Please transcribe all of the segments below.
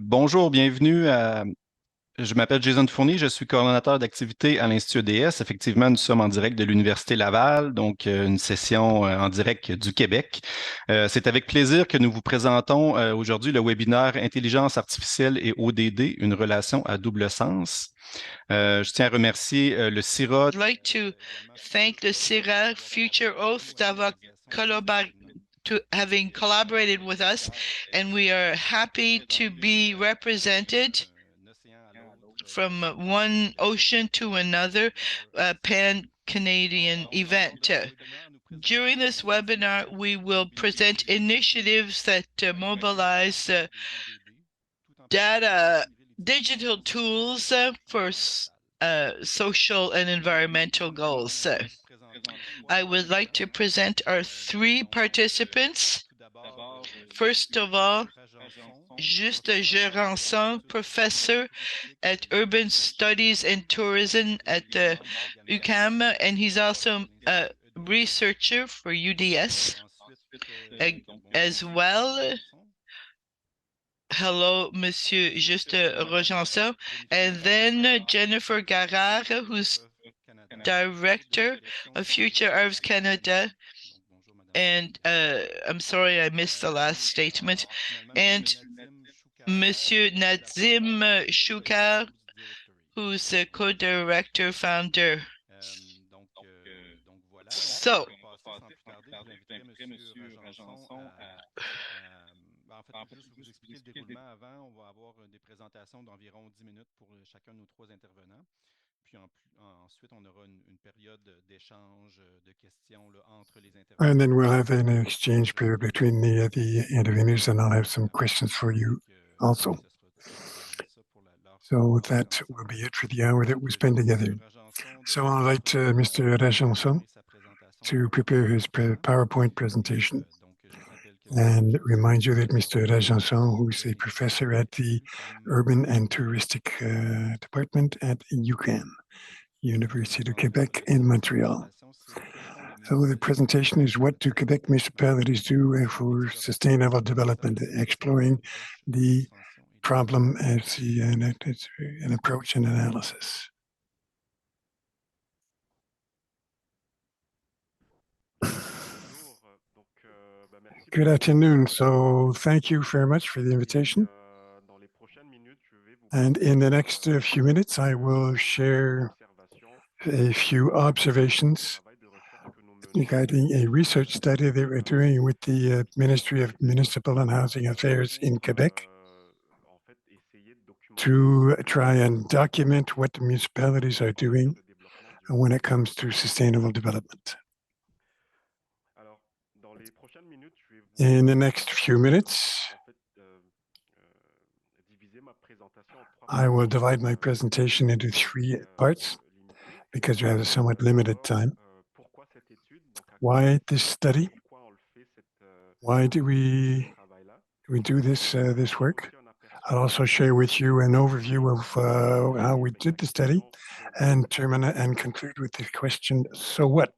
Bonjour, bienvenue à... Je m'appelle Jason Fournier, je suis coordonnateur d'activité à l'Institut EDS. Effectivement, nous sommes en direct de l'Université Laval, donc une session en direct du Québec. C'est avec plaisir que nous vous présentons aujourd'hui le webinaire Intelligence artificielle et ODD, une relation à double sens. Je tiens à remercier le CIRODD. I'd like to thank the CIRA Future Oath d'avoir having collaborated with us, and we are happy to be represented from one ocean to another, pan-Canadian event. During this webinar, we will present initiatives that mobilize data, digital tools for social and environmental goals. I would like to present our three participants. First of all, Juste, Rajaonson, professor at Urban Studies and Tourism at UQAM, and he's also a researcher for UDS as well. Hello, Monsieur Juste Rajaonson. And then Jennifer Garard, who's Director of Future Arts Canada. And I'm sorry, I missed the last statement. And Monsieur Nazim Choukar, who's the co-director, founder. So, En fait, juste vous expliquer le déroulement avant. On va avoir des présentations d'environ 10 minutes pour chacun de nos trois intervenants. Puis ensuite, on aura une période d'échange, de questions là, entre les intervenants. And then we'll have an exchange period between the interveners, and I'll have some questions for you also. So that will be it for the hour that we spend together. So I'll invite Mr. Rajaonson to prepare his PowerPoint presentation. And remind you that Mr. Rajaonson, who's a professor at the Urban and Touristic Department at UQAM, Université du Québec in Montreal. So the presentation is what do Quebec municipalities do for sustainable development, exploring the problem as an approach and analysis. Good afternoon. So thank you very much for the invitation. And in the next few minutes, I will share a few observations regarding a research study that we're doing with the Ministry of Municipal and Housing Affairs in Quebec to try and document what the municipalities are doing when it comes to sustainable development. In the next few minutes, I will divide my presentation into three parts because we have a somewhat limited time. Why this study? Why do we do this work? I'll also share with you an overview of how we did the study and conclude with the question, so what?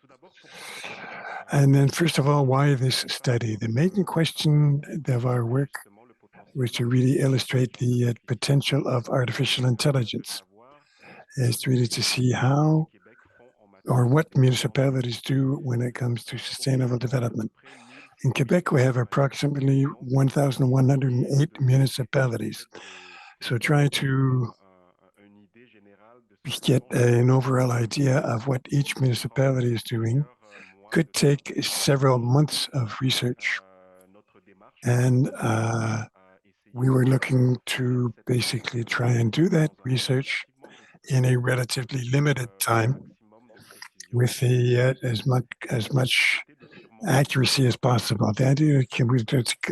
And then first of all, why this study? The main question of our work was to really illustrate the potential of artificial intelligence, is really to see how or what municipalities do when it comes to sustainable development. In Quebec, we have approximately 1,108 municipalities. So try to get an overall idea of what each municipality is doing could take several months of research. And we were looking to basically try and do that research in a relatively limited time with as much accuracy as possible. The idea can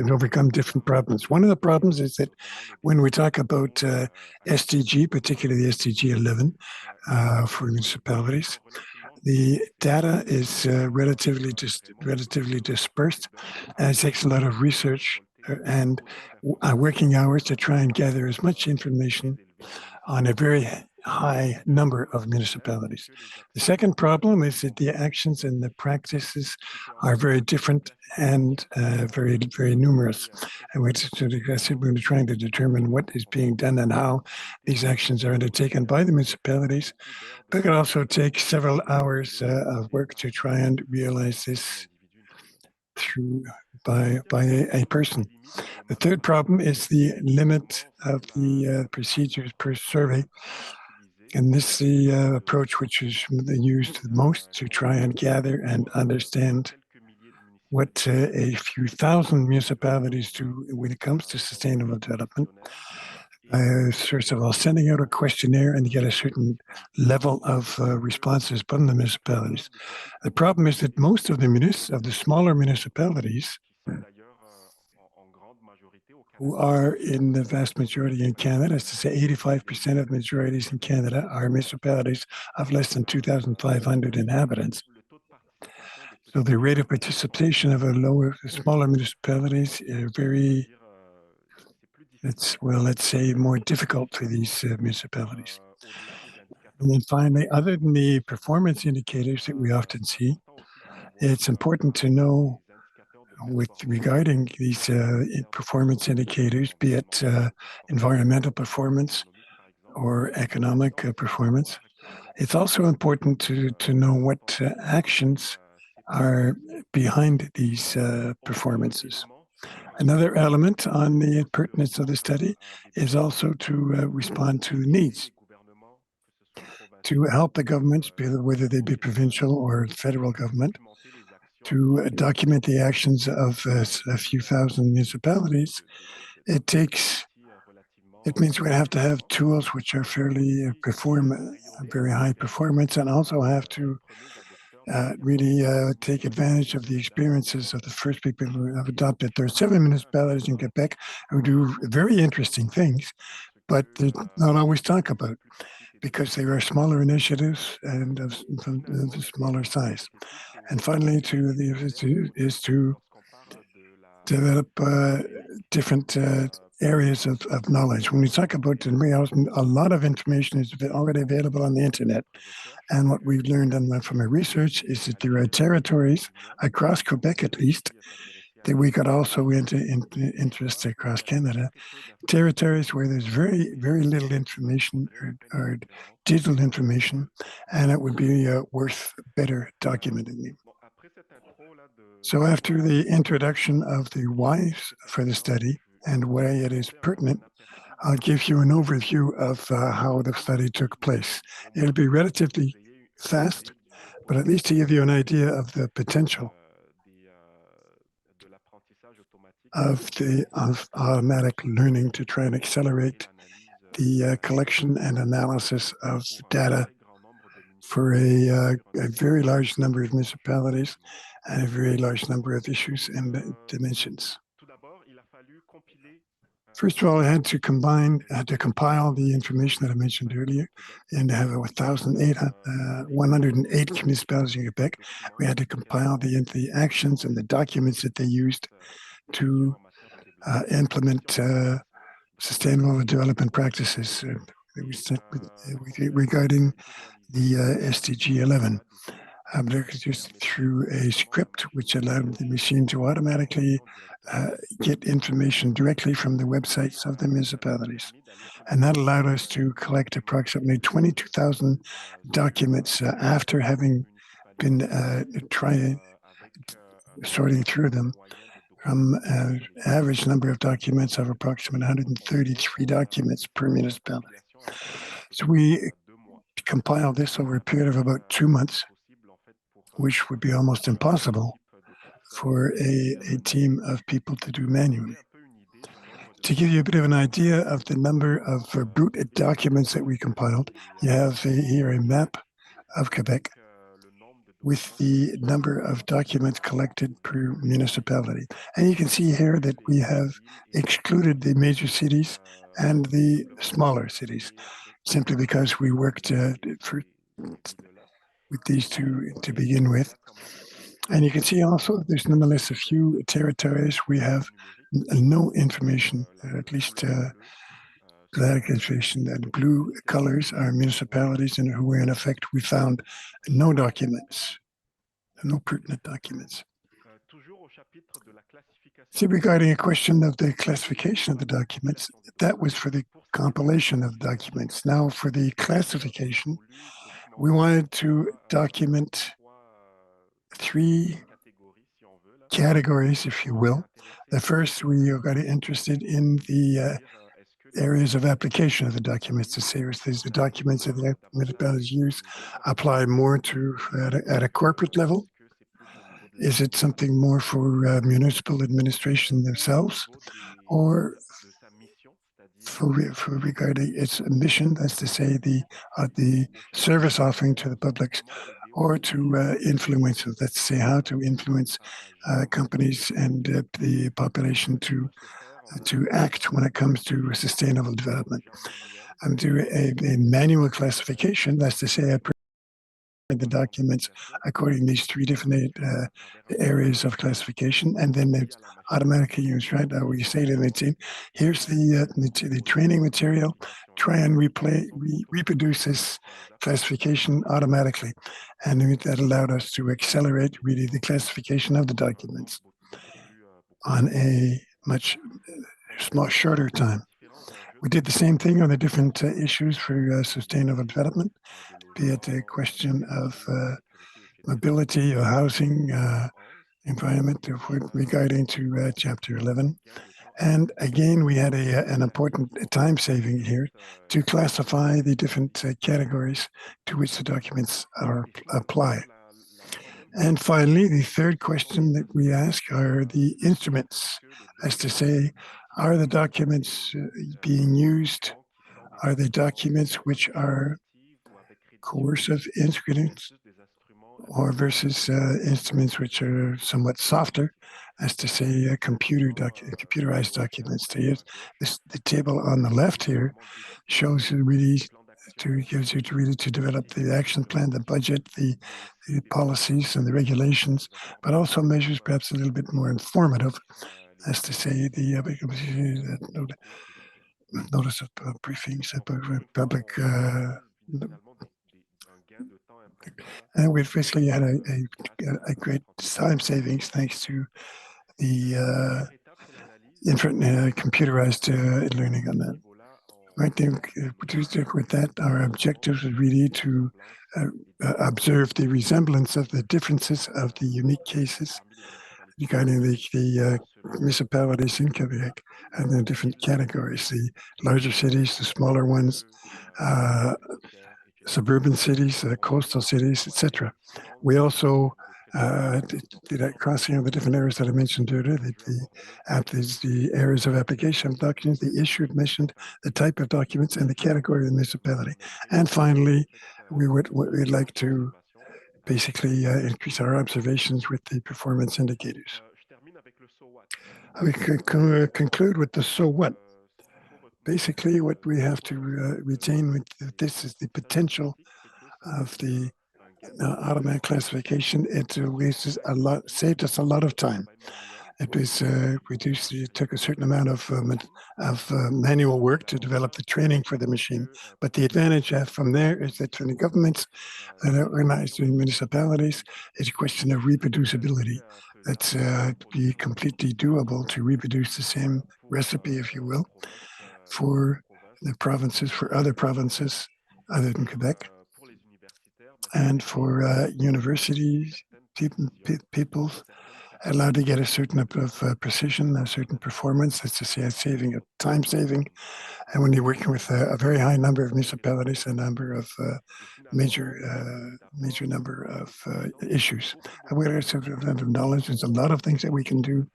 overcome different problems. One of the problems is that when we talk about SDG, particularly the SDG 11 for municipalities, the data is relatively dispersed, and it takes a lot of research and working hours to try and gather as much information on a very high number of municipalities. The second problem is that the actions and the practices are very different and very, very numerous. And we're trying to determine what is being done and how these actions are undertaken by the municipalities. But it can also take several hours of work to try and realize this through by a person. The third problem is the limit of the procedures per survey. And this is the approach which is used the most to try and gather and understand what a few thousand municipalities do when it comes to sustainable development. First of all, sending out a questionnaire and get a certain level of responses from the municipalities. The problem is that most of the smaller municipalities who are in the vast majority in Canada, as to say 85% of majorities in Canada are municipalities of less than 2,500 inhabitants. So the rate of participation of smaller municipalities is let's say more difficult for these municipalities. And then finally, other than the performance indicators that we often see, it's important to know regarding these performance indicators, be it environmental performance or economic performance. It's also important to know what actions are behind these performances. Another element on the pertinence of the study is also to respond to needs, to help the governments, whether they be provincial or federal government, to document the actions of a few thousand municipalities. It means we have to have tools which are fairly very high performance, and also have to really take advantage of the experiences of the first people who have adopted. There are 7 municipalities in Quebec who do very interesting things, but they're not always talked about because they are smaller initiatives and of smaller size. And finally, is to develop different areas of knowledge. When we talk about a lot of information is already available on the internet. And what we've learned from our research is that there are territories across Quebec, at least, that we could also interest across Canada, territories where there's very, very little information or digital information, and it would be worth better documenting. So after the introduction of the whys for the study and why it is pertinent, I'll give you an overview of how the study took place. It'll be relatively fast, but at least to give you an idea of the potential of automatic learning to try and accelerate the collection and analysis of data for a very large number of municipalities and a very large number of issues and dimensions. First of all, I had to compile the information that I mentioned earlier, and have 108 municipalities in Quebec. We had to compile the actions and the documents that they used to implement sustainable development practices regarding the SDG 11. Just through a script which allowed the machine to automatically get information directly from the websites of the municipalities. And that allowed us to collect approximately 22,000 documents after having been sorting through them from an average number of documents of approximately 133 documents per municipality. So we compiled this over a period of about 2 months, which would be almost impossible for a team of people to do manually. To give you a bit of an idea of the number of brute documents that we compiled, you have here a map of Quebec with the number of documents collected per municipality. And you can see here that we have excluded the major cities and the smaller cities, simply because we worked with these two to begin with. And you can see also there's nonetheless a few territories we have no information, at least that administration. The blue colors are municipalities and who were in effect, we found no documents, no pertinent documents. See, regarding a question of the classification of the documents, that was for the compilation of documents. Now for the classification, we wanted to document three categories, if you will. The first, we got interested in the areas of application of the documents to say if the documents that the municipalities use apply more to at a corporate level. Is it something more for municipal administration themselves, or for regarding its mission, that's to say the service offering to the publics, or to influence, let's say how to influence companies and the population to act when it comes to sustainable development. And do a manual classification, that's to say the documents according to these three different areas of classification, and then it's automatically used, right? We say to the team, here's the training material, try and reproduce this classification automatically. And that allowed us to accelerate really the classification of the documents on a much shorter time. We did the same thing on the different issues for sustainable development, be it a question of mobility or housing, environment, regarding to Chapter 11. And again, we had an important time saving here to classify the different categories to which the documents apply. And finally, the third question that we ask are the instruments, as to say, are the documents being used? Are they documents which are coercive instruments, or versus instruments which are somewhat softer, as to say computerized documents? To use the table on the left here shows you really gives you to develop the action plan, the budget, the policies and the regulations, but also measures perhaps a little bit more informative, as to say the notice of briefings, public. And we've basically had a great time savings thanks to the computerized learning on that. Right there, with that, our objective is really to observe the resemblance of the differences of the unique cases regarding the municipalities in Quebec and the different categories, the larger cities, the smaller ones, suburban cities, coastal cities, etc. We also did that crossing of the different areas that I mentioned earlier, the areas of application of documents, the issued, mentioned, the type of documents, and the category of the municipality. And finally, we'd like to basically increase our observations with the performance indicators. We could conclude with the so what. Basically, what we have to retain with this is the potential of the automatic classification. It saved us a lot of time. It was reduced. It took a certain amount of manual work to develop the training for the machine. But the advantage from there is that for the governments that are organized in municipalities, it's a question of reproducibility. That's be completely doable to reproduce the same recipe, if you will, for the provinces, for other provinces other than Quebec, and for universities, people allowed to get a certain of precision, a certain performance, that's to say a saving, a time saving. And when you're working with a very high number of municipalities, a number of major number of issues. And we have a lot of knowledge. There's a lot of things that we can do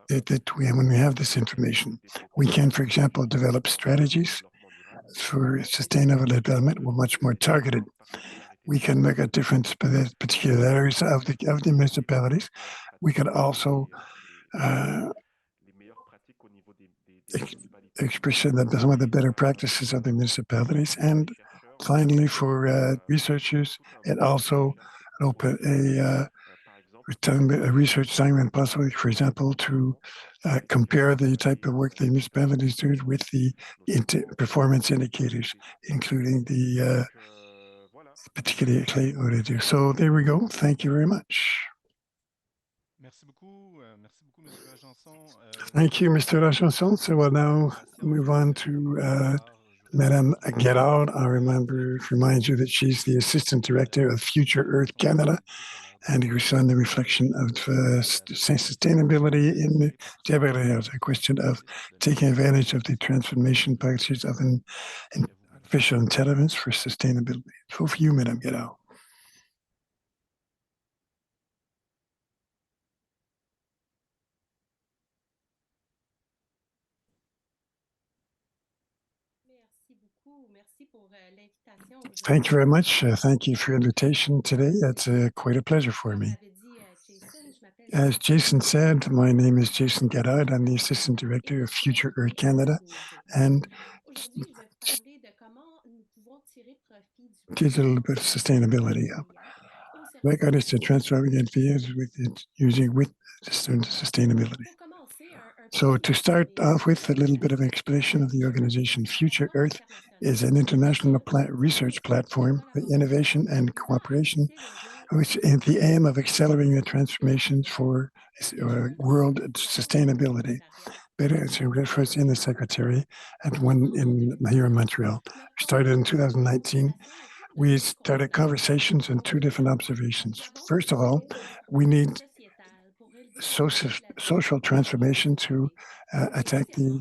when we have this information. We can, for example, develop strategies for sustainable development. We're much more targeted. We can make a difference by the particular areas of the municipalities. We could also express some of the better practices of the municipalities. And finally, for researchers, it also a research assignment possibly, for example, to compare the type of work the municipalities do with the performance indicators, including the particularly CIRODD. So there we go. Thank you very much. Thank you, Mr. Rajaonson. So we'll now move on to Madame Garard. I remind you that she's the Assistant Director of Future Earth Canada and who's on the reflection of sustainability in Développement, a question of taking advantage of the transformation packages of artificial intelligence for sustainability. So for you, Madame Garard. Thank you very much. Thank you for your invitation today. It's quite a pleasure for me. As Jason said, my name is Jason Garard. I'm the Assistant Director of Future Earth Canada and teach a little bit of sustainability. My God is to transforming ideas using sustainability. So to start off with, a little bit of an explanation of the organization. Future Earth is an international research platform for innovation and cooperation, which is the aim of accelerating the transformations for world sustainability. Better as refers in the Secretary at one here in Montreal. Started in 2019. We started conversations and two different observations. First of all, we need social transformation to attack the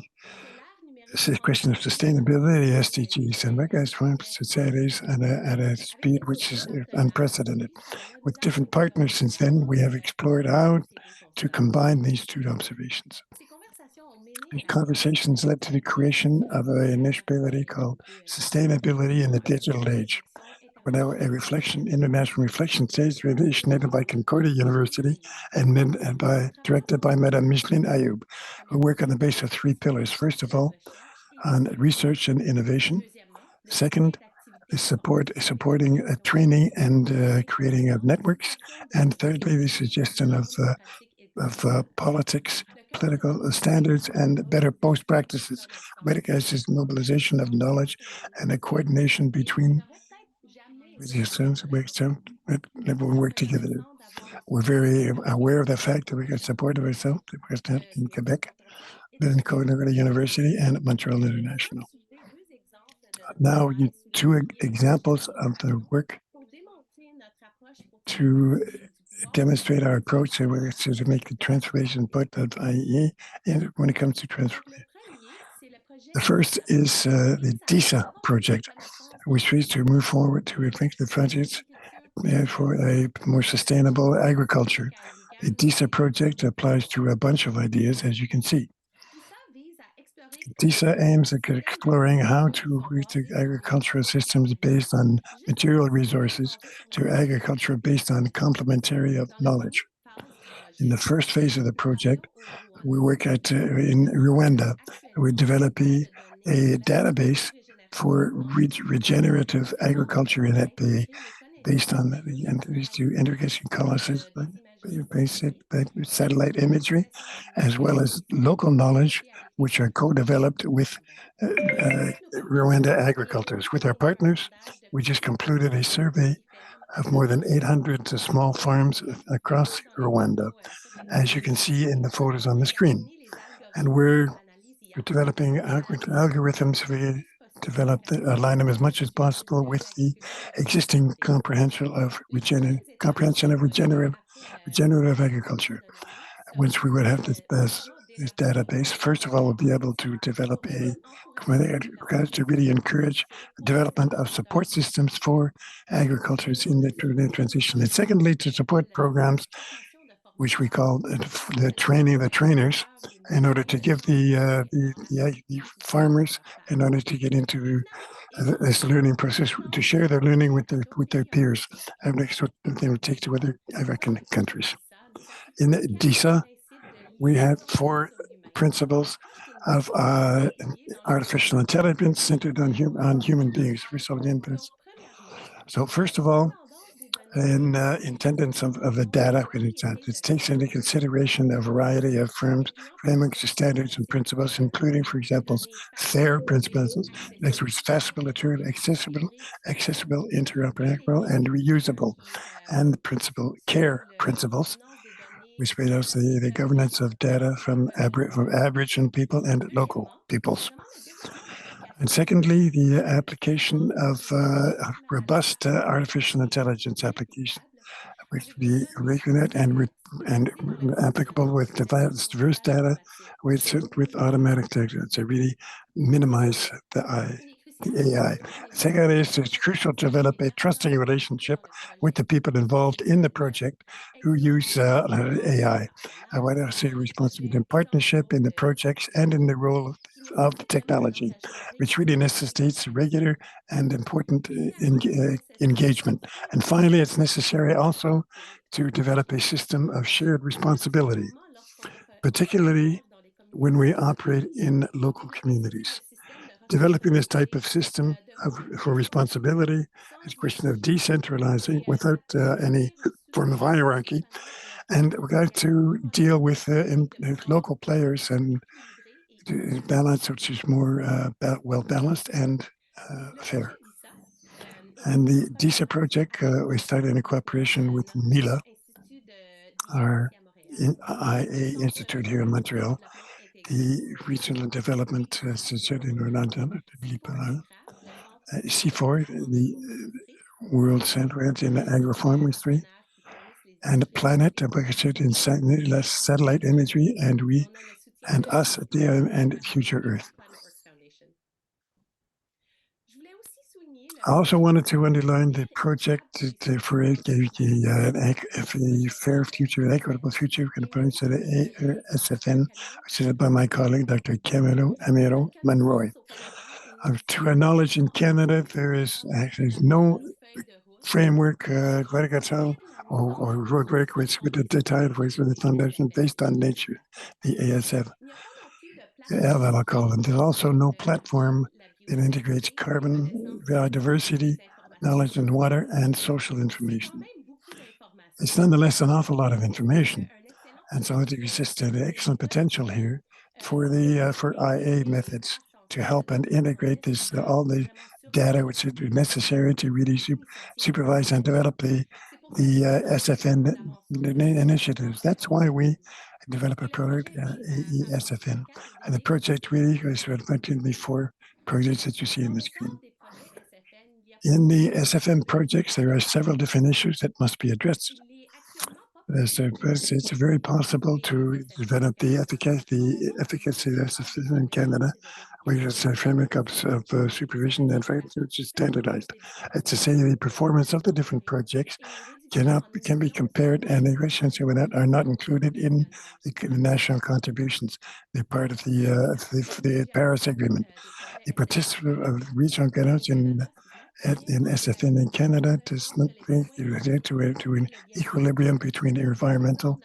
question of sustainability, SDGs, and recognize societies at a speed which is unprecedented. With different partners since then, we have explored how to combine these two observations. These conversations led to the creation of an initiative called Sustainability in the Digital Age. We're now a international reflection stage initiated by Concordia University and directed by Madame Micheline Ayoub, who work on the basis of three pillars. First of all, on research and innovation. Second, is supporting training and creating of networks. And thirdly, the suggestion of politics, political standards, and better post practices. Recognizes mobilization of knowledge and a coordination between the students that will work together. We're very aware of the fact that we got support of ourselves in Quebec, in Concordia University, and at Montreal International. Now, two examples of the work to demonstrate our approach to make the transformation part of IEA when it comes to transformation. The first is the DISA project, which is to move forward to make the projects for a more sustainable agriculture. The DISA project applies to a bunch of ideas, as you can see. DISA aims at exploring how to reach agricultural systems based on material resources to agriculture based on complementary of knowledge. In the first phase of the project, we work in Rwanda. We develop a database for regenerative agriculture in that based on the integration colossus, basic satellite imagery, as well as local knowledge, which are co-developed with Rwanda agriculturists. With our partners, we just concluded a survey of more than 800 small farms across Rwanda, as you can see in the photos on the screen. And we're developing algorithms to align them as much as possible with the existing comprehension of regenerative agriculture. Once we would have this database, first of all, we'll be able to develop to really encourage the development of support systems for agricultures in the transition. And secondly, to support programs which we call the training of the trainers, in order to give the farmers, in order to get into this learning process, to share their learning with their peers, and that's what they would take to other African countries. In DISA, we have 4 principles of artificial intelligence centered on human beings. So first of all, and intendance of the data when it takes into consideration a variety of frameworks, standards, and principles, including, for example, FAIR principles, next was flexible, accessible, interoperable, and reusable, and the principle CARE principles, which made us the governance of data from Aboriginal people and local peoples. And secondly, the application of robust artificial intelligence application, which be recognize and applicable with diverse data with automatic techniques to really minimize the AI. Second is it's crucial to develop a trusting relationship with the people involved in the project who use AI. I want to say responsibility and partnership in the projects and in the role of the technology, which really necessitates regular and important engagement. And finally, it's necessary also to develop a system of shared responsibility, particularly when we operate in local communities. Developing this type of system for responsibility is a question of decentralizing without any form of hierarchy. And we got to deal with local players and balance, which is more well balanced and fair. And the DISA project, we started in a cooperation with MILA, our IA Institute here in Montreal, the Regional Development Institute in Orlando, C4, the World Center in Agroforestry, and Planet, in satellite imagery, and we and us, DRM, and Future Earth. I also wanted to underline the project for a fair future, an equitable future, SFN, which is by my colleague, Dr. Camilo Amiro Monroy. To our knowledge, in Canada, there is actually no framework, or roadwork, which with the title with the foundation based on nature, the ASF. I'll call them. There's also no platform that integrates carbon, biodiversity, knowledge and water, and social information. It's nonetheless an awful lot of information. And so it exists an excellent potential here for the for IA methods to help and integrate this all the data which is necessary to really supervise and develop the SFN initiatives. That's why we develop a product, AESFN. And the project really is reflected in the 4 projects that you see on the screen. In the SFN projects, there are several different issues that must be addressed. It's very possible to develop the efficacy of SFN in Canada, which is a framework of supervision and which is standardized. It's to say the performance of the different projects can be compared, and the questions are not included in the national contributions. They're part of the Paris Agreement. The participant of regional governments in SFN in Canada does not bring to an equilibrium between environmental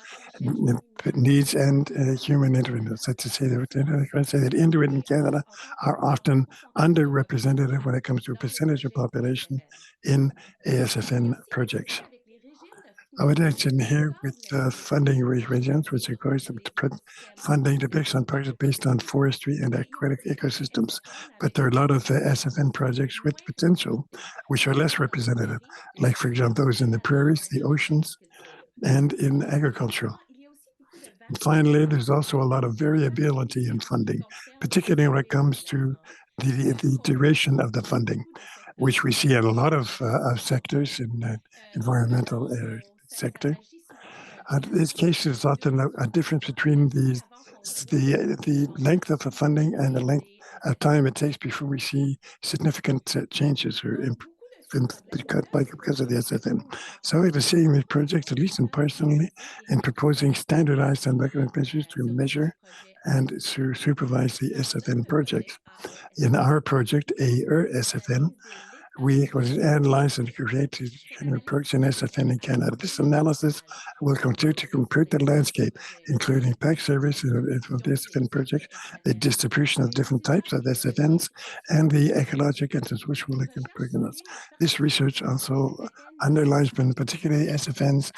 needs and human interest. That's to say that Inuit in Canada are often underrepresented when it comes to a percentage of population in ASFN projects. I would mention here with funding regions, which requires funding based on projects based on forestry and aquatic ecosystems. But there are a lot of SFN projects with potential, which are less representative, like, for example, those in the prairies, the oceans, and in agricultural. And finally, there's also a lot of variability in funding, particularly when it comes to the duration of the funding, which we see in a lot of sectors in the environmental sector. In this case, there's often a difference between the length of the funding and the length of time it takes before we see significant changes or because of the SFN. So we're seeing the project, at least in personally, and proposing standardized and recommended measures to measure and to supervise the SFN projects. In our project, SFN, we analyze and create an approach in SFN in Canada. This analysis will continue to compare the landscape, including PAC service of the SFN project, the distribution of different types of SFNs, and the ecological and social programs. This research also underlines, particularly SFNs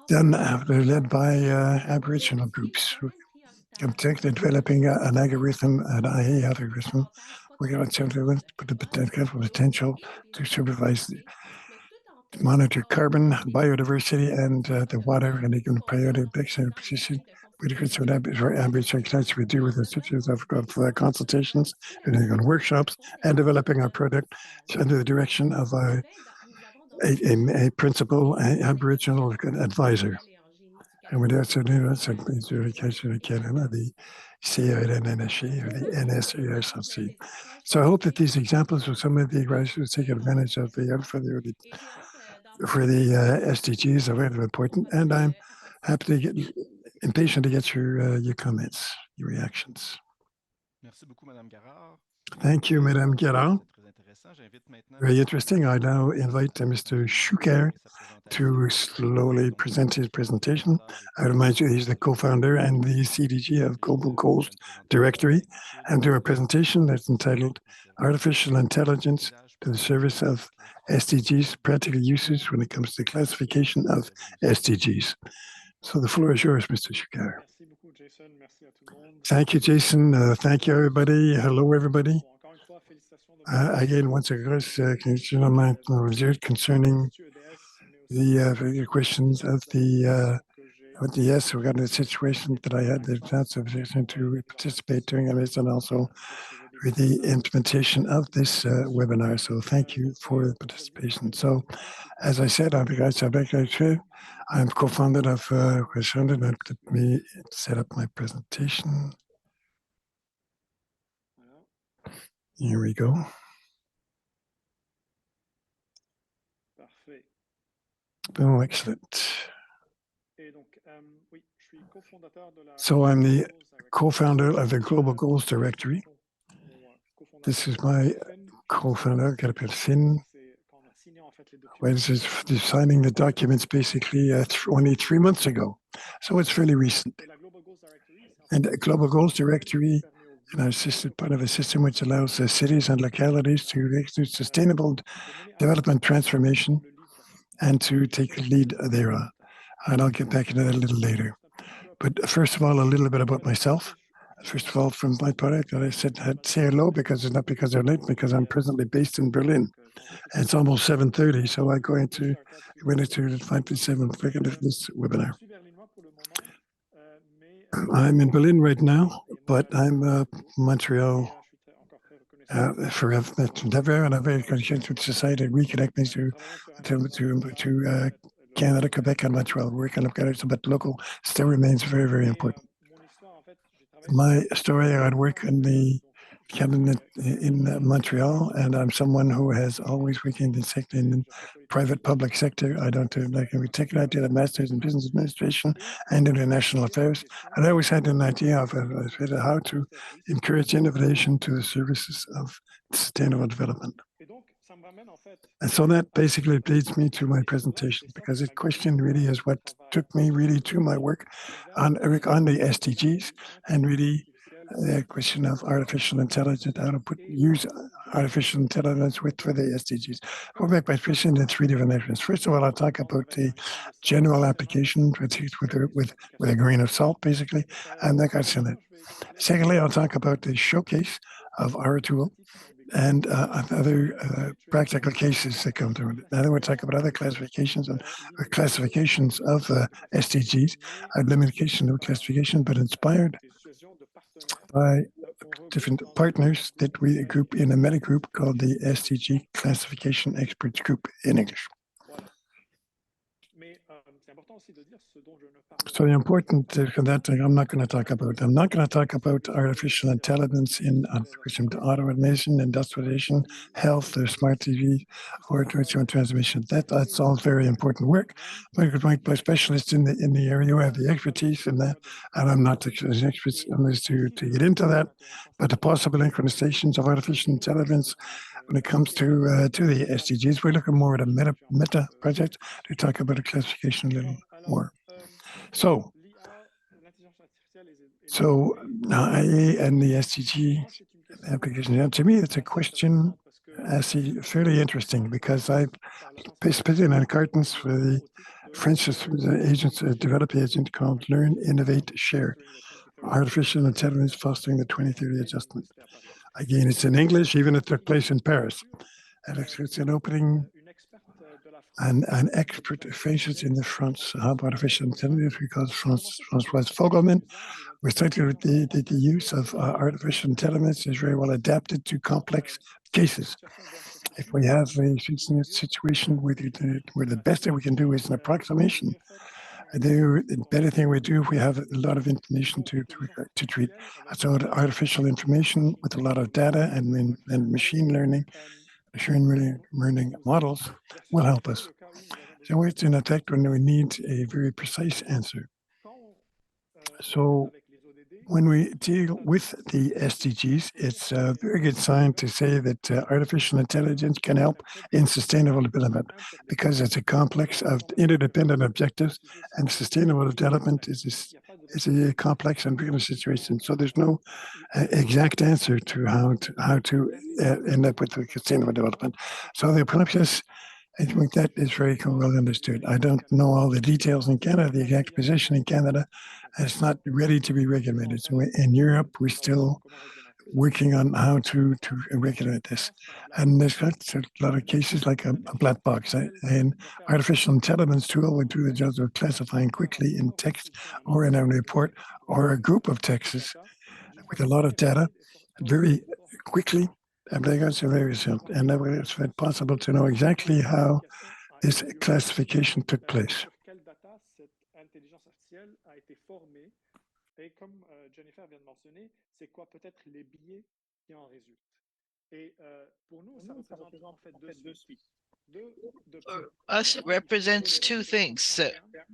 done led by Aboriginal groups. I'm developing an algorithm, an IA algorithm. We're going to put the potential to supervise, monitor carbon, biodiversity, and the water, and they can prioritize position. We do with the institutes of consultations, and workshops, and developing our product under the direction of a principal Aboriginal advisor. And we're also doing that's a education in Canada, the CIRODD or the NSERCC. So I hope that these examples of some of the graduates take advantage of for the SDGs are very important. And I'm happy to get impatient to get your comments, your reactions. Merci beaucoup, Madame Garard. Thank you, Madame Garard. Very interesting. I now invite Mr. Shuker to slowly present his presentation. I remind you, he's the co-founder and the CDG of Global Goals Directory, and do a presentation that's entitled Artificial Intelligence to the Service of SDGs, Practical Uses when it comes to classification of SDGs. So the floor is yours, Mr. Shuker. Thank you, Jason. Thank you, everybody. Hello, everybody. Again, once again, concerning the questions of the yes, regarding the situation that I had the chance of to participate during it, and also with the implementation of this webinar. So thank you for the participation. So, as I said, I'm co-founder of Recherche, and let me set up my presentation. Here we go. Oh, excellent. So I'm the co-founder of the Global Goals Directory. This is my co-founder, Finn. Well, this is signing the documents basically only 3 months ago. So it's fairly recent. And the Global Goals Directory is part of a system which allows cities and localities to do sustainable development transformation and to take the lead thereon. And I'll get back into that a little later. But first of all, a little bit about myself. First of all, from my product, I said I'd say hello because it's not because they're late, because I'm presently based in Berlin. And it's almost 7:30, so I'm going to went into 5:07 for this webinar. I'm in Berlin right now, but I'm Montreal forever and I'm very conscious to society reconnect me to Canada, Quebec, and Montreal. Working up Canada, but local still remains very, very important. My story, I work in the cabinet in Montreal, and I'm someone who has always worked in the sector, in the private-public sector. I don't do like we take an idea of masters in business administration and international affairs, and I always had an idea of how to encourage innovation to the services of sustainable development. And so that basically leads me to my presentation, because the question really is what took me really to my work on the SDGs, and really the question of artificial intelligence, how to use artificial intelligence for the SDGs. I'll make my presentation in 3 different areas. First of all, I'll talk about the general application with a grain of salt, basically, and that got in it. Secondly, I'll talk about the showcase of our tool and other practical cases that come through it. Now we'll talk about other classifications of SDGs, a limitation of classification, but inspired by different partners that we group in a meta group called the SDG Classification Experts Group in English. So the important that I'm not going to talk about. I'm not going to talk about artificial intelligence in automation, industrialization, health, or smart TV, or transmission. That's all very important work. But my specialists in the area who have the expertise in that, and I'm not the expert to get into that. But the possible incrustations of artificial intelligence when it comes to the SDGs, we're looking more at a meta project to talk about a classification a little more. So IA and the SDG application, to me, it's a question fairly interesting because I've participated in cartons for the French development agent called Learn, Innovate, Share, Artificial Intelligence Fostering the 2030 Adjustment. Again, it's in English, even it took place in Paris. And it's an opening, an expert faces in the France Hub Artificial Intelligence because Françoise Fogelman was talking about the use of artificial intelligence is very well adapted to complex cases. If we have a situation where the best thing we can do is an approximation, the better thing we do if we have a lot of information to treat. So artificial information with a lot of data and machine learning models will help us. So it's in effect when we need a very precise answer. So when we deal with the SDGs, it's a very good sign to say that artificial intelligence can help in sustainable development because it's a complex of interdependent objectives, and sustainable development is a complex and real situation. So there's no exact answer to how to end up with sustainable development. So the process, I think that is very well understood. I don't know all the details in Canada, the exact position in Canada. It's not ready to be regulated. So in Europe, we're still working on how to regulate this. And there's a lot of cases like a black box. An artificial intelligence tool would do the job of classifying quickly in text or in a report or a group of texts with a lot of data very quickly. And they got very result. And it's possible to know exactly how this classification took place. Et comme Jennifer vient de mentionner, c'est quoi peut-être les biais qui en résultent. Et pour nous, ça représente en fait deux suites. For us, it represents two things.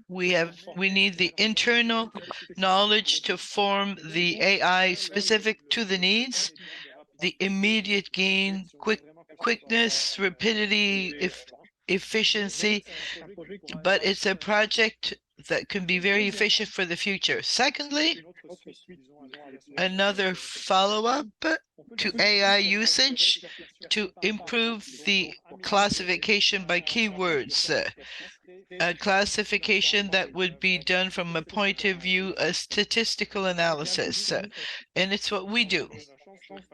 We need the internal knowledge to form the AI specific to the needs, the immediate gain, quickness, rapidity, efficiency, but it's a project that can be very efficient for the future. Secondly, another follow-up to AI usage to improve the classification by keywords, a classification that would be done from a point of view of statistical analysis, and it's what we do.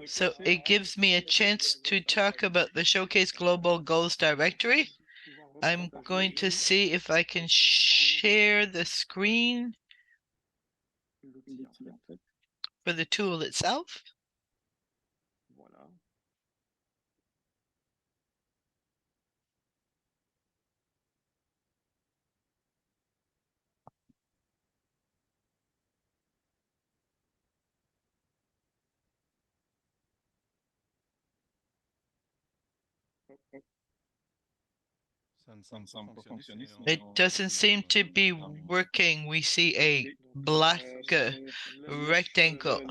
So it gives me a chance to talk about the Showcase Global Goals Directory. I'm going to see if I can share the screen for the tool itself. It doesn't seem to be working. We see a black rectangle.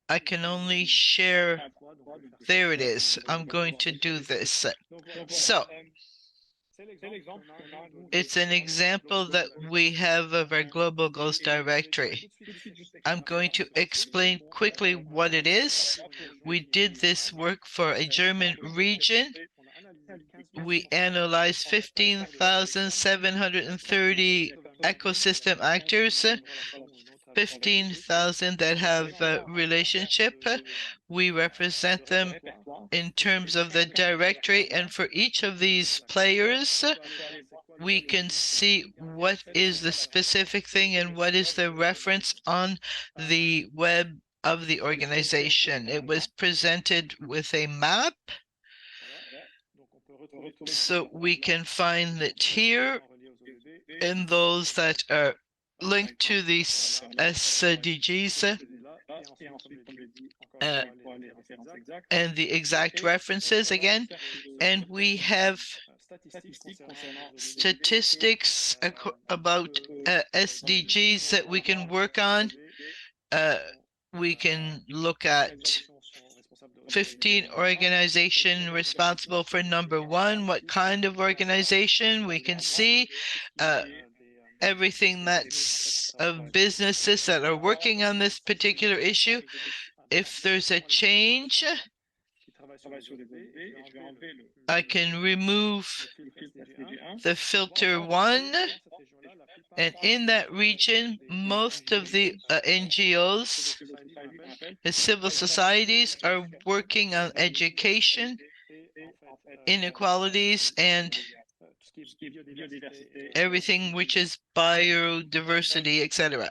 I can only share. There it is. I'm going to do this. So it's an example that we have of our Global Goals Directory. I'm going to explain quickly what it is. We did this work for a German region. We analyzed 15,730 ecosystem actors, 15,000 that have a relationship. We represent them in terms of the directory, and for each of these players, we can see what is the specific thing and what is the reference on the web of the organization. It was presented with a map. So we can find it here, and those that are linked to these SDGs and the exact references again. And we have statistics about SDGs that we can work on. We can look at 15 organization responsible for number one. What kind of organization? We can see everything that's of businesses that are working on this particular issue. If there's a change, I can remove the filter 1, and in that region, most of the NGOs, the civil societies, are working on education, inequalities, and everything which is biodiversity, etc.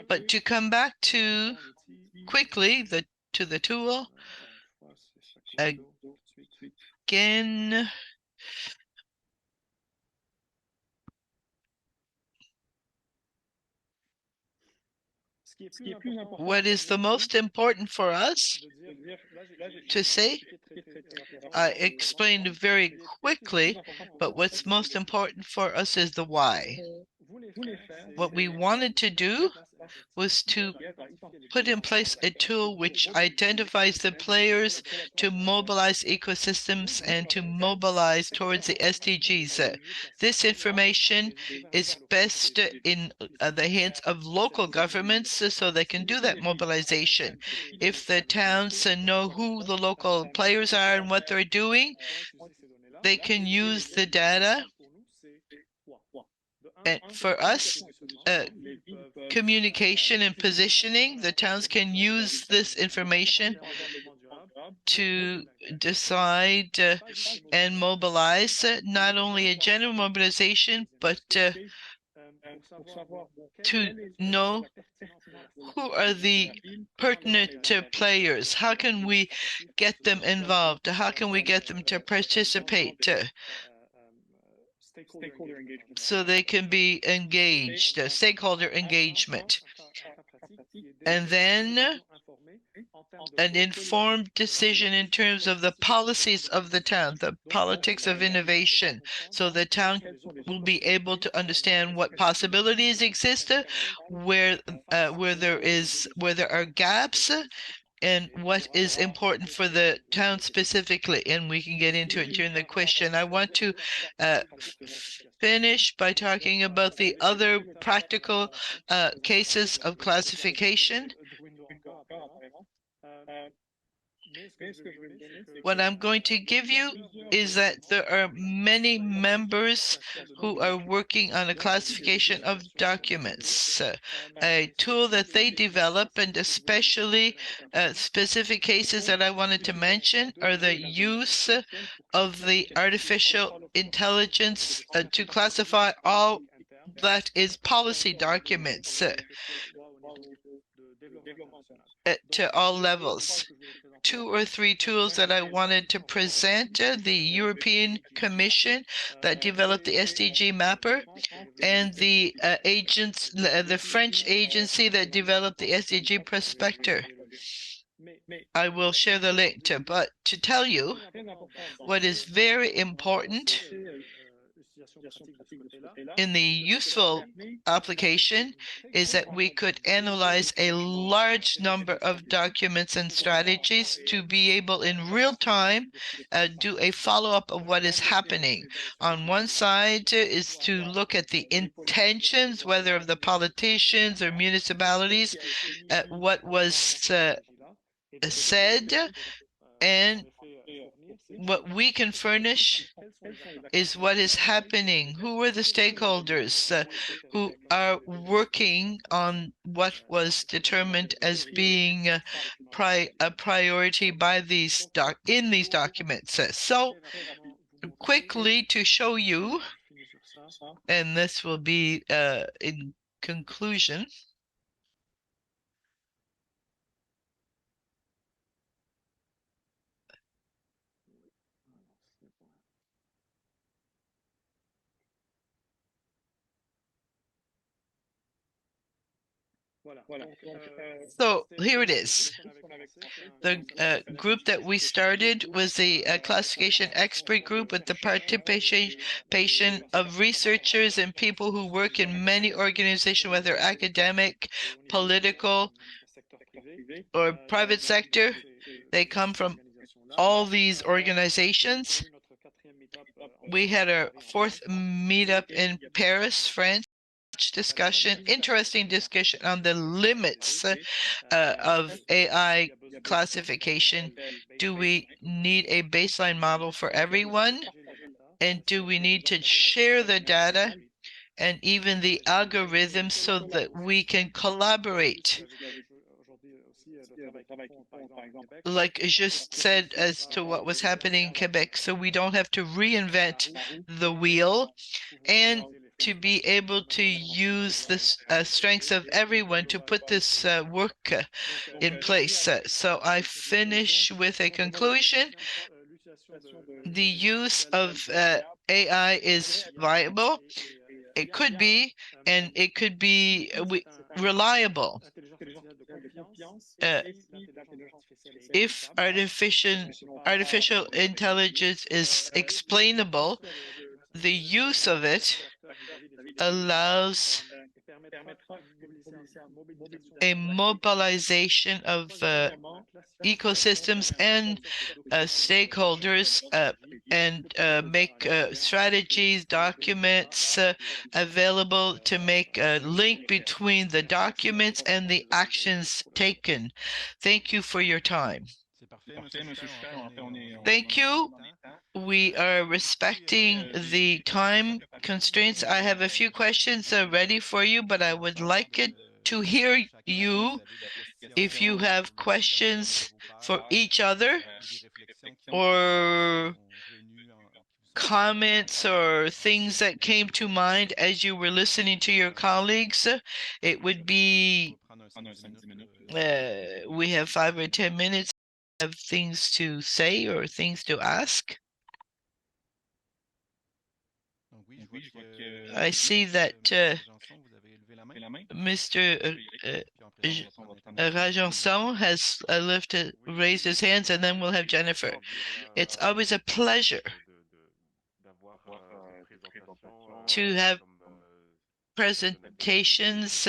But to come back to quickly to the tool, again, what is the most important for us to say? I explained very quickly, but what's most important for us is the why. What we wanted to do was to put in place a tool which identifies the players to mobilize ecosystems and to mobilize towards the SDGs. This information is best in the hands of local governments so they can do that mobilization. If the towns know who the local players are and what they're doing, they can use the data. And for us, communication and positioning, the towns can use this information to decide and mobilize not only a general mobilization, but to know who are the pertinent players. How can we get them involved? How can we get them to participate so they can be engaged, stakeholder engagement? And then an informed decision in terms of the policies of the town, the politics of innovation. So the town will be able to understand what possibilities exist, where there are gaps, and what is important for the town specifically. And we can get into it during the question. I want to finish by talking about the other practical cases of classification. What I'm going to give you is that there are many members who are working on a classification of documents, a tool that they develop, and especially specific cases that I wanted to mention are the use of the artificial intelligence to classify all that is policy documents to all levels. 2 or 3 tools that I wanted to present: the European Commission that developed the SDG mapper, and the French agency that developed the SDG prospector. I will share the link but to tell you what is very important in the useful application is that we could analyze a large number of documents and strategies to be able in real time do a follow-up of what is happening. On one side is to look at the intentions, whether of the politicians or municipalities, what was said, and what we can furnish is what is happening. Who are the stakeholders who are working on what was determined as being a priority by in these documents? So quickly to show you, and this will be in conclusion. So here it is. The group that we started was the classification expert group with the participation of researchers and people who work in many organizations, whether academic, political, or private sector. They come from all these organizations. We had our fourth meetup in Paris, France. Interesting discussion on the limits of AI classification. Do we need a baseline model for everyone? And do we need to share the data and even the algorithms so that we can collaborate? Like Juste said as to what was happening in Quebec, so we don't have to reinvent the wheel, and to be able to use the strengths of everyone to put this work in place. So I finish with a conclusion. The use of AI is viable. It could be, and it could be reliable. If artificial intelligence is explainable, the use of it allows a mobilization of ecosystems and stakeholders and make strategies, documents available to make a link between the documents and the actions taken. Thank you for your time. Thank you. We are respecting the time constraints. I have a few questions ready for you, but I would like it to hear you if you have questions for each other or comments or things that came to mind as you were listening to your colleagues. It would be, we have 5 or 10 minutes. Have things to say or things to ask. I see that Mr. Rajaonson has raised his hands, and then we'll have Jennifer. It's always a pleasure to have presentations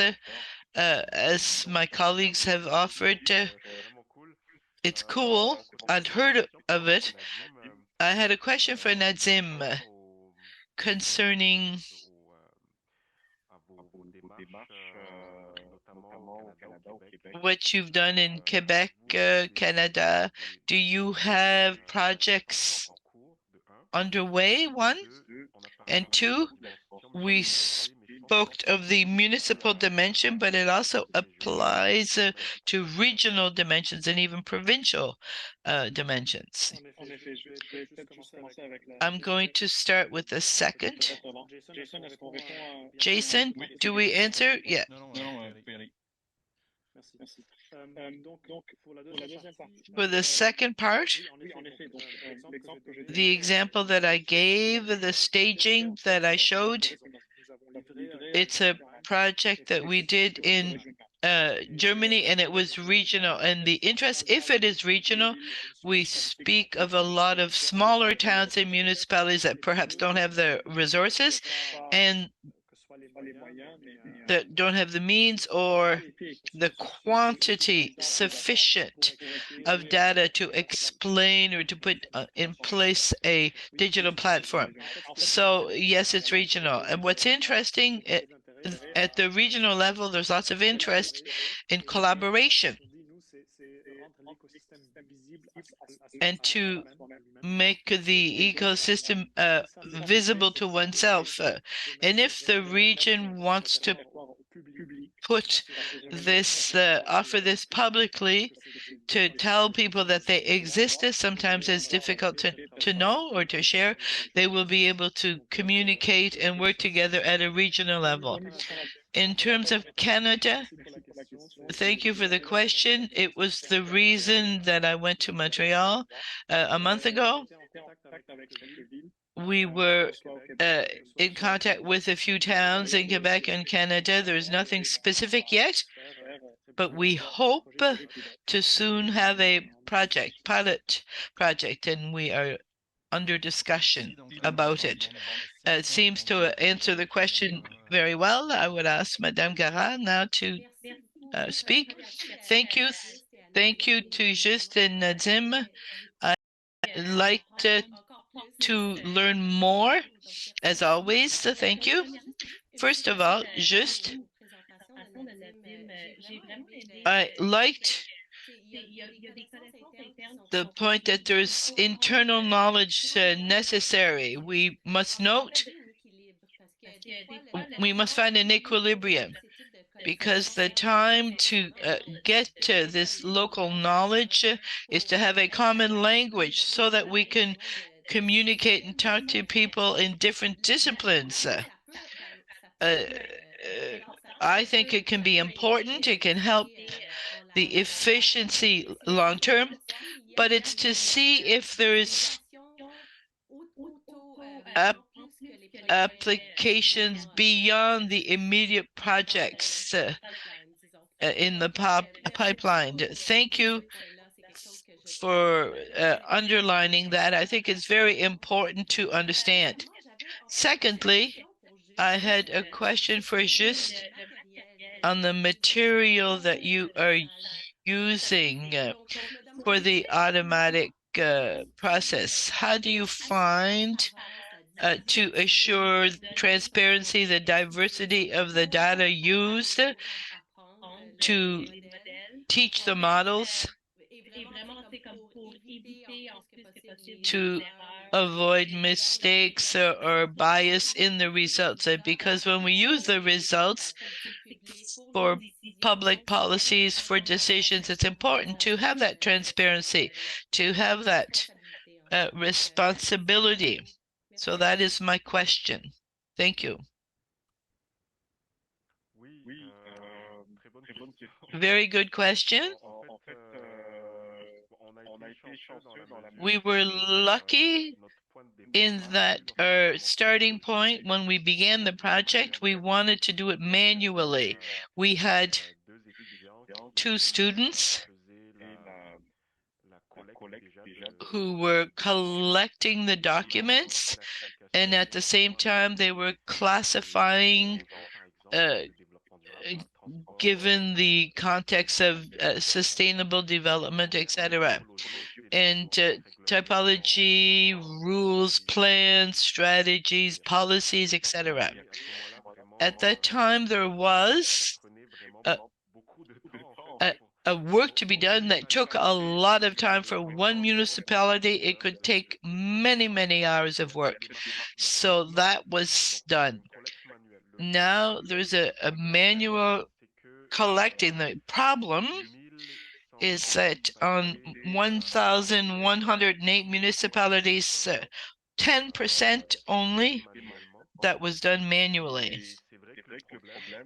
as my colleagues have offered. It's cool. I'd heard of it. I had a question for Nazim concerning what you've done in Quebec, Canada. Do you have projects underway, one? And two, we spoke of the municipal dimension, but it also applies to regional dimensions and even provincial dimensions. I'm going to start with the second. Jason, do we answer? Yeah. For the second part, the example that I gave, the staging that I showed, it's a project that we did in Germany, and it was regional. And the interest, if it is regional, we speak of a lot of smaller towns and municipalities that perhaps don't have the resources and that don't have the means or the quantity sufficient of data to explain or to put in place a digital platform. So yes, it's regional. And what's interesting, at the regional level, there's lots of interest in collaboration and to make the ecosystem visible to oneself. And if the region wants to put this, offer this publicly, to tell people that they exist, sometimes it's difficult to know or to share, they will be able to communicate and work together at a regional level. In terms of Canada, thank you for the question. It was the reason that I went to Montreal a month ago. We were in contact with a few towns in Quebec and Canada. There's nothing specific yet, but we hope to soon have a pilot project, and we are under discussion about it. It seems to answer the question very well. I would ask Madame Garard now to speak. Thank you. Thank you to Juste and Nazim. I'd like to learn more, as always, so thank you. First of all, Juste, I liked the point that there's internal knowledge necessary. We must note, we must find an equilibrium, because the time to get to this local knowledge is to have a common language so that we can communicate and talk to people in different disciplines. I think it can be important. It can help the efficiency long term, but it's to see if there's applications beyond the immediate projects in the pipeline. Thank you for underlining that. I think it's very important to understand. Secondly, I had a question for Juste on the material that you are using for the automatic process. How do you find to assure transparency, the diversity of the data used to teach the models, to avoid mistakes or bias in the results? Because when we use the results for public policies, for decisions, it's important to have that transparency, to have that responsibility. So that is my question. Thank you. Very good question. We were lucky in that our starting point when we began the project, we wanted to do it manually. We had 2 students who were collecting the documents, and at the same time they were classifying given the context of sustainable development, etc. And typology, rules, plans, strategies, policies, etc. At that time, there was a work to be done that took a lot of time for one municipality. It could take many, many hours of work. So that was done. Now there's a manual collecting. The problem is that on 1,108 municipalities, 10% only that was done manually.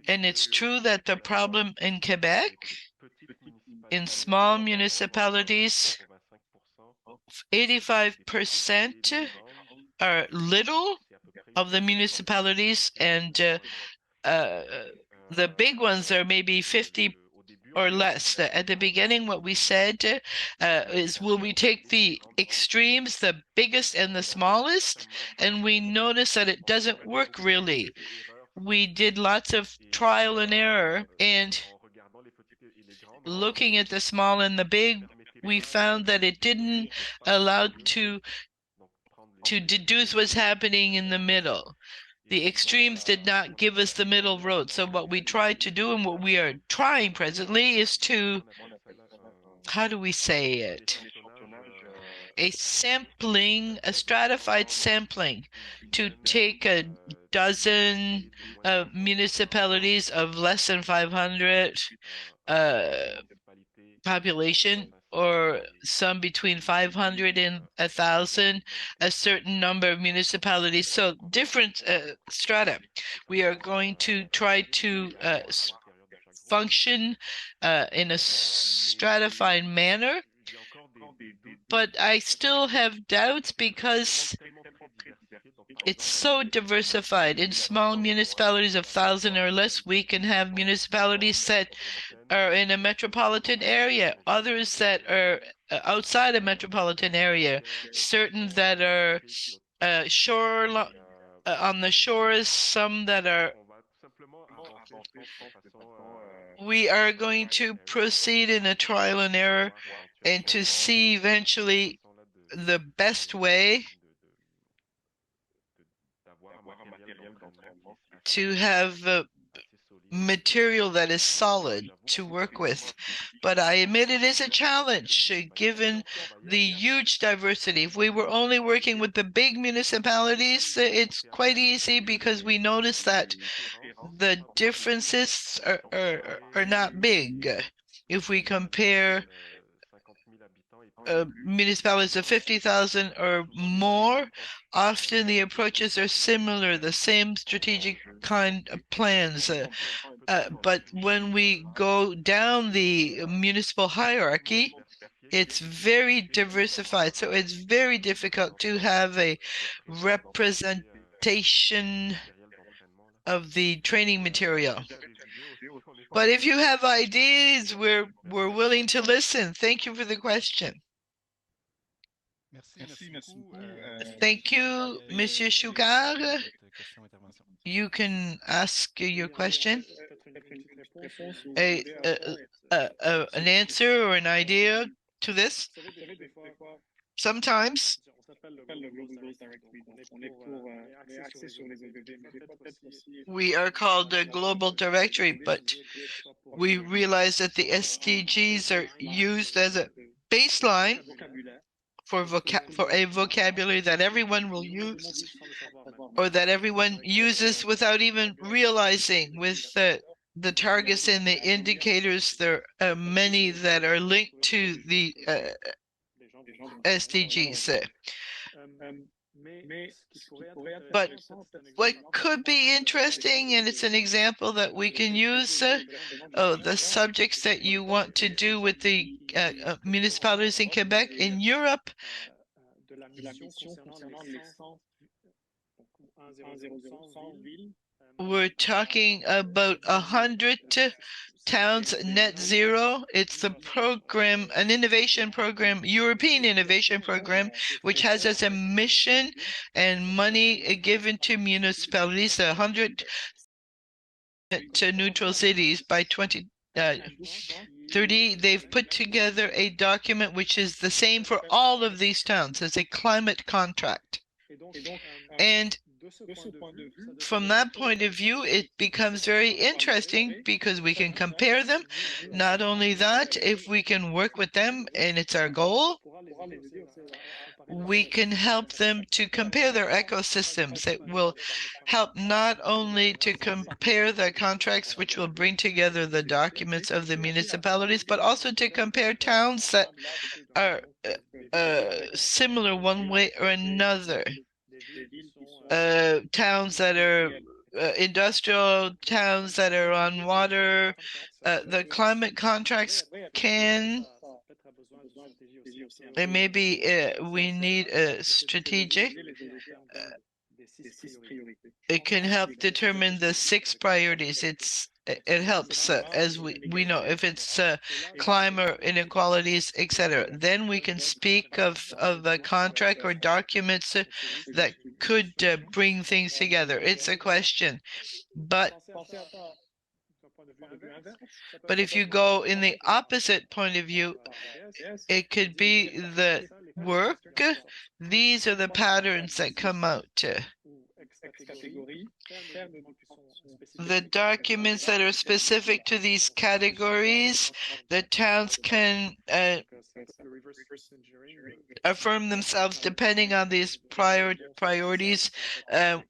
And it's true that the problem in Quebec, in small municipalities, 85% are little of the municipalities, and the big ones are maybe 50 or less. At the beginning, what we said is, will we take the extremes, the biggest and the smallest? And we noticed that it doesn't work really. We did lots of trial and error, and looking at the small and the big, we found that it didn't allow to deduce what's happening in the middle. The extremes did not give us the middle road. So what we tried to do, and what we are trying presently, is to, how do we say it? A sampling, a stratified sampling, to take a dozen municipalities of less than 500 population, or some between 500 and 1,000, a certain number of municipalities. So different strata. We are going to try to function in a stratified manner, but I still have doubts because it's so diversified. In small municipalities of 1,000 or less, we can have municipalities that are in a metropolitan area, others that are outside a metropolitan area, certain that are on the shores, some that are We are going to proceed in a trial and error and to see eventually the best way to have material that is solid to work with. But I admit it is a challenge given the huge diversity. If we were only working with the big municipalities, it's quite easy because we notice that the differences are not big. If we compare municipalities of 50,000 or more, often the approaches are similar, the same strategic kind of plans. But when we go down the municipal hierarchy, it's very diversified. So it's very difficult to have a representation of the training material. But if you have ideas, we're willing to listen. Thank you for the question. Thank you, Monsieur Choucard. You can ask your question. An answer or an idea to this? Sometimes we are called a global directory, but we realize that the SDGs are used as a baseline for a vocabulary that everyone will use, or that everyone uses without even realizing. With the targets and the indicators, there are many that are linked to the SDGs. But what could be interesting, and it's an example that we can use, the subjects that you want to do with the municipalities in Quebec, in Europe, we're talking about 100 towns net zero. It's the program, an innovation program, European innovation program, which has as a mission and money given to municipalities, 100 to neutral cities by 2030. They've put together a document which is the same for all of these towns as a climate contract. And from that point of view, it becomes very interesting because we can compare them. Not only that, if we can work with them, and it's our goal, we can help them to compare their ecosystems. It will help not only to compare the contracts, which will bring together the documents of the municipalities, but also to compare towns that are similar one way or another. Towns that are industrial, towns that are on water. The climate contracts can, and maybe we need a strategic. It can help determine the 6 priorities. It helps, as we know, if it's climate inequalities, etc. Then we can speak of a contract or documents that could bring things together. It's a question, but if you go in the opposite point of view, it could be the work. These are the patterns that come out. The documents that are specific to these categories, the towns can affirm themselves depending on these priorities.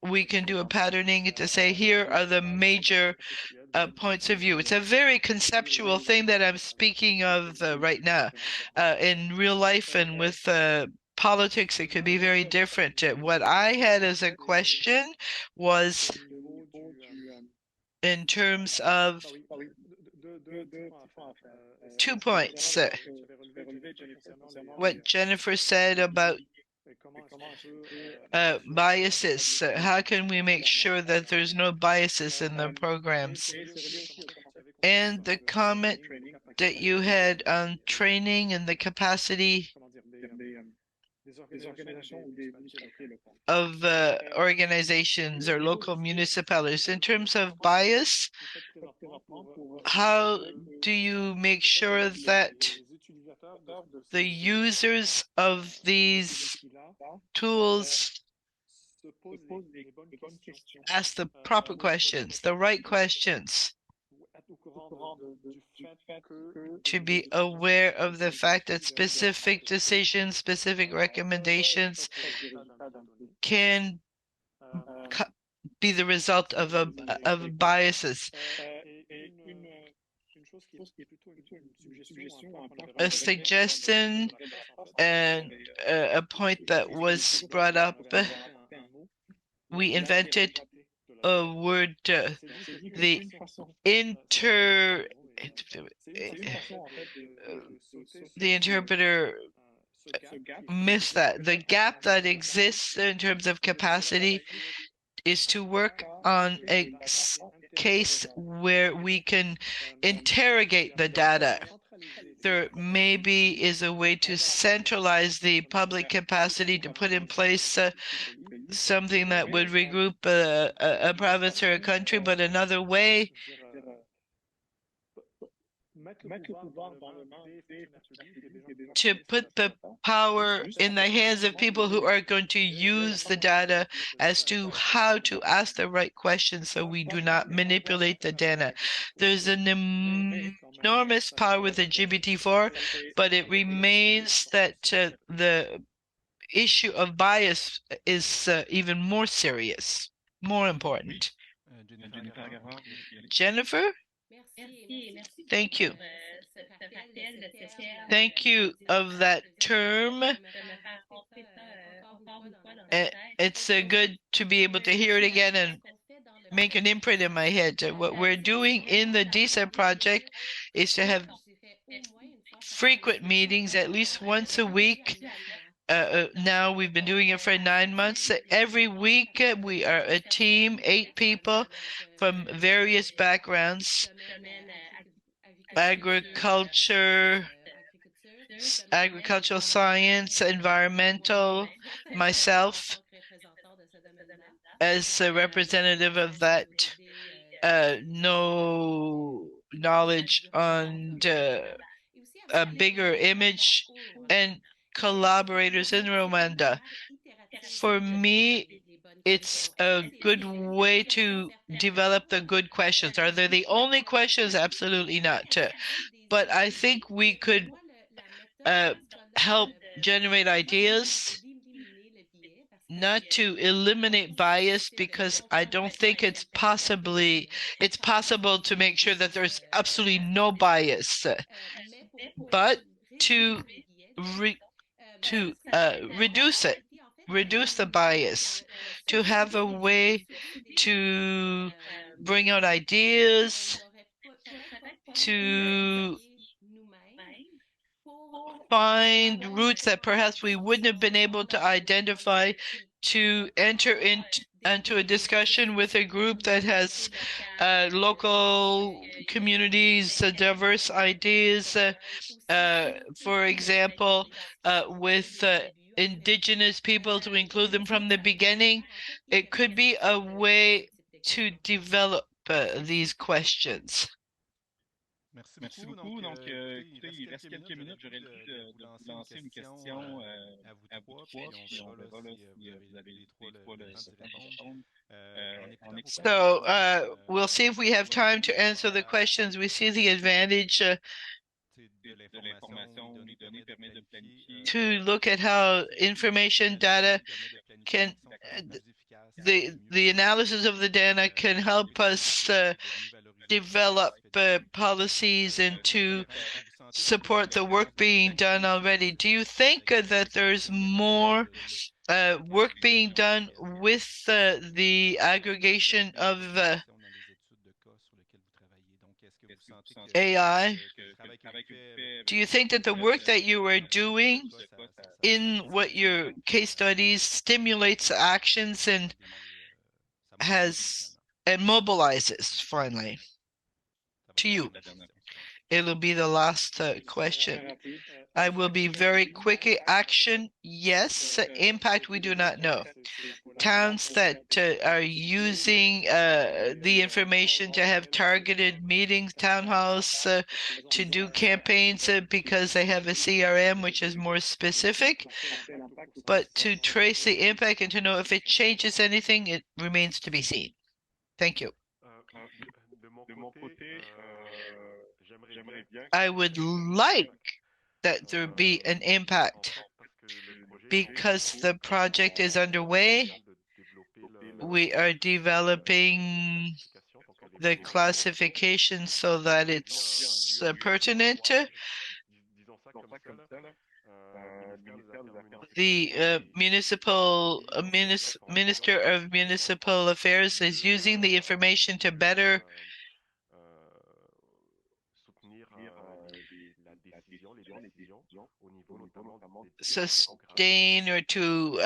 We can do a patterning to say, here are the major points of view. It's a very conceptual thing that I'm speaking of right now. In real life and with politics, it could be very different. What I had as a question was in terms of 2 points. What Jennifer said about biases. How can we make sure that there's no biases in the programs? And the comment that you had on training and the capacity of organizations or local municipalities. In terms of bias, how do you make sure that the users of these tools ask the proper questions, the right questions, to be aware of the fact that specific decisions, specific recommendations can be the result of biases. A suggestion and a point that was brought up, we invented a word, the interpreter missed that. The gap that exists in terms of capacity is to work on a case where we can interrogate the data. There maybe is a way to centralize the public capacity to put in place something that would regroup a province or a country, but another way to put the power in the hands of people who are going to use the data as to how to ask the right questions so we do not manipulate the data. There's an enormous power with the GPT-4, but it remains that the issue of bias is even more serious, more important. Jennifer? Thank you. Thank you of that term. It's good to be able to hear it again and make an imprint in my head. What we're doing in the DISA project is to have frequent meetings, at least once a week. Now we've been doing it for 9 months. Every week we are a team, 8 people from various backgrounds, agriculture, agricultural science, environmental, myself as a representative of that no knowledge on a bigger image, and collaborators in Rwanda. For me, it's a good way to develop the good questions. Are they the only questions? Absolutely not. But I think we could help generate ideas, not to eliminate bias, because I don't think it's possible to make sure that there's absolutely no bias, but to reduce the bias, to have a way to bring out ideas, to find routes that perhaps we wouldn't have been able to identify, to enter into a discussion with a group that has local communities, diverse ideas, for example, with indigenous people, to include them from the beginning. It could be a way to develop these questions. Merci beaucoup. Donc, écoutez, il reste quelques minutes. J'aurais le goût de vous lancer une question à vous trois, puis on verra là, si vous avez les trois le répondre. So we'll see if we have time to answer the questions. We see the advantage to look at how information data can, the analysis of the data can help us develop policies and to support the work being done already. Do you think that there's more work being done with the aggregation of AI? Do you think that the work that you are doing in what your case studies stimulates actions and mobilizes finally to you? it'll be the last question. I will be very quick. Action, yes. Impact, we do not know. Towns that are using the information to have targeted meetings, town halls, to do campaigns because they have a CRM, which is more specific. But to trace the impact and to know if it changes anything, it remains to be seen. Thank you. I would like that there be an impact because the project is underway. We are developing the classification so that it's pertinent. The Minister of Municipal Affairs is using the information to better sustain or to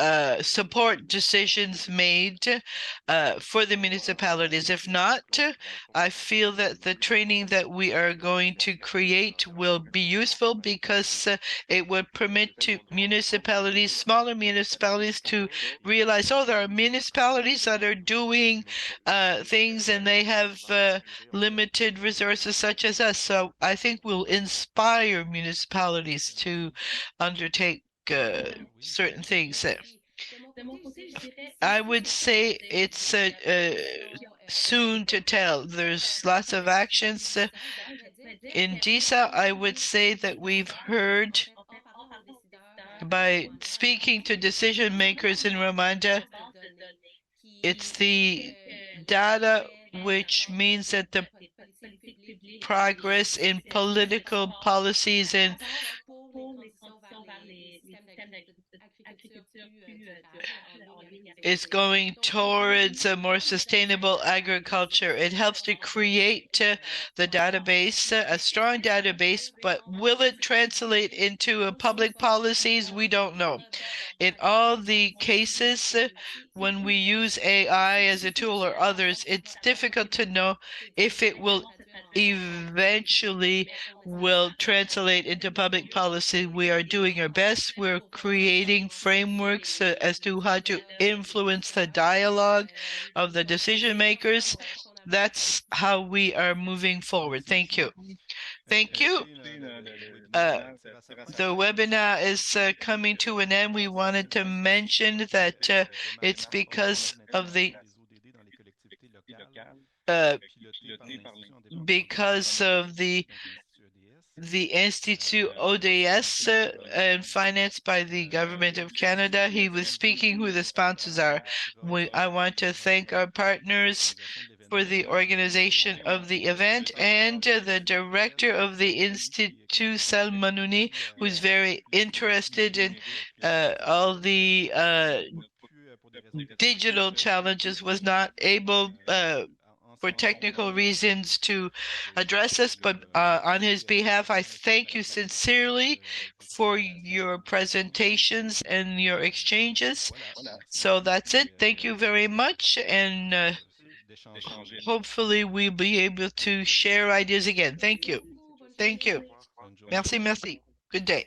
support decisions made for the municipalities. If not, I feel that the training that we are going to create will be useful because it would permit to municipalities, smaller municipalities, to realize, oh, there are municipalities that are doing things and they have limited resources such as us. So I think we'll inspire municipalities to undertake certain things. I would say it's soon to tell. There's lots of actions. In DISA, I would say that we've heard by speaking to decision makers in Rwanda, it's the data which means that the progress in political policies and is going towards a more sustainable agriculture. It helps to create the database, a strong database, but will it translate into public policies? We don't know. In all the cases, when we use AI as a tool or others, it's difficult to know if it will eventually will translate into public policy. We are doing our best. We're creating frameworks as to how to influence the dialogue of the decision makers. That's how we are moving forward. Thank you. Thank you. The webinar is coming to an end. We wanted to mention that it's because of the Institut ODS and financed by the Government of Canada. He was speaking who the sponsors are. I want to thank our partners for the organization of the event and the director of the Institut Salmonuni, who's very interested in all the digital challenges, was not able for technical reasons to address us, but on his behalf, I thank you sincerely for your presentations and your exchanges. So that's it. Thank you very much, and hopefully we'll be able to share ideas again. Thank you. Thank you. Merci, merci. Good day.